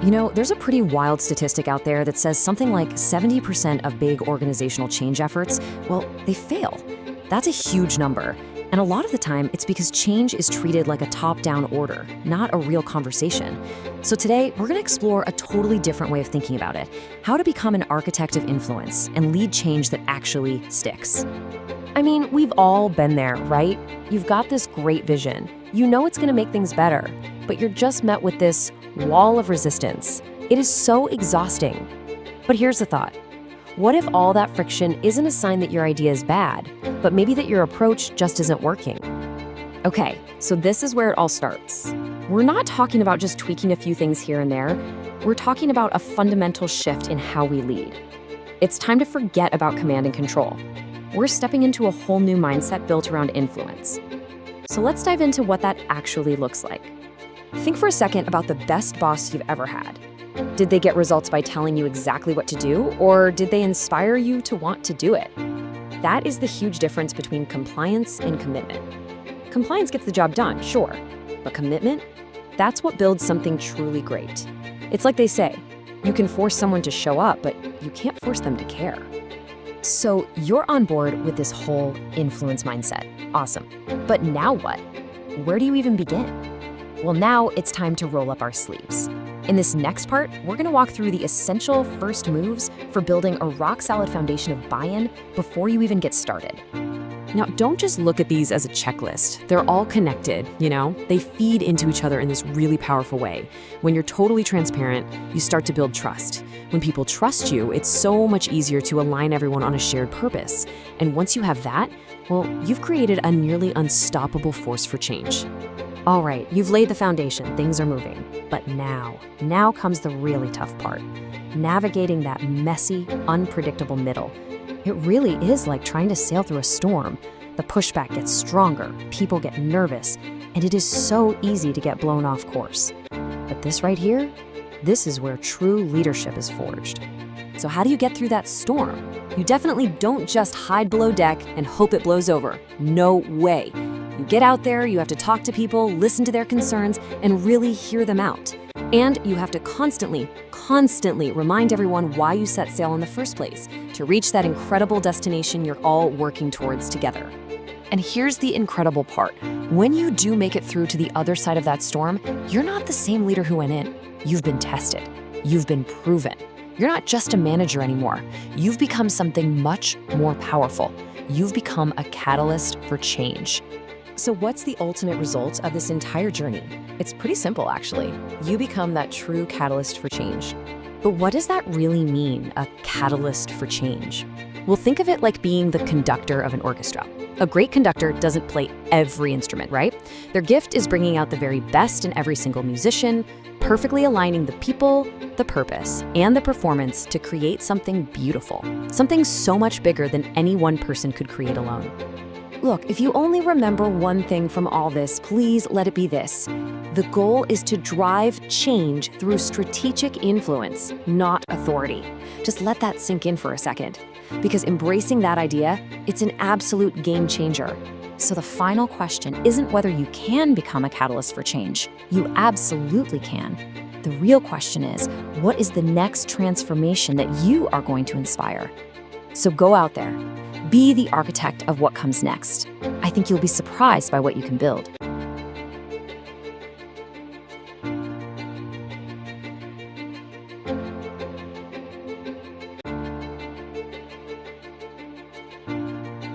There's a pretty wild statistic out there that says something like 70% of big organizational change efforts, well, they fail. That's a huge number. And a lot of the time, it's because change is treated like a top-down order, not a real conversation. So today, we're going to explore a totally different way of thinking about it, how to become an architect of influence and lead change that actually sticks. I mean, we've all been there, right? You've got this great vision. You know it's going to make things better, but you're just met with this wall of resistance. It is so exhausting. But here's the thought. What if all that friction isn't a sign that your idea is bad, but maybe that your approach just isn't working? Okay, so this is where it all starts. We're not talking about just tweaking a few things here and there. We're talking about a fundamental shift in how we lead. It's time to forget about command and control. We're stepping into a whole new mindset built around influence. So let's dive into what that actually looks like. Think for a second about the best boss you've ever had. Did they get results by telling you exactly what to do, or did they inspire you to want to do it? That is the huge difference between compliance and commitment. Compliance gets the job done, sure, but commitment? That's what builds something truly great. It's like they say, you can force someone to show up, but you can't force them to care. So you're on board with this whole influence mindset. Awesome. But now what? Where do you even begin? Well, now it's time to roll up our sleeves. In this next part, we're going to walk through the essential first moves for building a rock-solid foundation of buy-in before you even get started. Now, don't just look at these as a checklist. They're all connected, They feed into each other in this really powerful way. When you're totally transparent, you start to build trust. When people trust you, it's so much easier to align everyone on a shared purpose. And once you have that, well, you've created a nearly unstoppable force for change. All right, you've laid the foundation, things are moving. But now comes the really tough part. Navigating that messy, unpredictable middle. It really is like trying to sail through a storm. The pushback gets stronger, people get nervous, and it is so easy to get blown off course. But this right here, this is where true leadership is forged. So how do you get through that storm? You definitely don't just hide below deck and hope it blows over. No way. You get out there, you have to talk to people, listen to their concerns, and really hear them out. And you have to constantly remind everyone why you set sail in the first place, to reach that incredible destination you're all working towards together. And here's the incredible part. When you do make it through to the other side of that storm, you're not the same leader who went in. You've been tested. You've been proven. You're not just a manager anymore. You've become something much more powerful. You've become a catalyst for change. So what's the ultimate result of this entire journey? It's pretty simple, actually. You become that true catalyst for change. But what does that really mean, a catalyst for change? Well, think of it like being the conductor of an orchestra. A great conductor doesn't play every instrument, right? Their gift is bringing out the very best in every single musician, perfectly aligning the people, the purpose, and the performance to create something beautiful, something so much bigger than any one person could create alone. Look, if you only remember one thing from all this, please let it be this. The goal is to drive change through strategic influence, not authority. Just let that sink in for a second. Because embracing that idea, it's an absolute game changer. So the final question isn't whether you can become a catalyst for change. You absolutely can. The real question is, what is the next transformation that you are going to inspire? So go out there. Be the architect of what comes next. I think you'll be surprised by what you can build.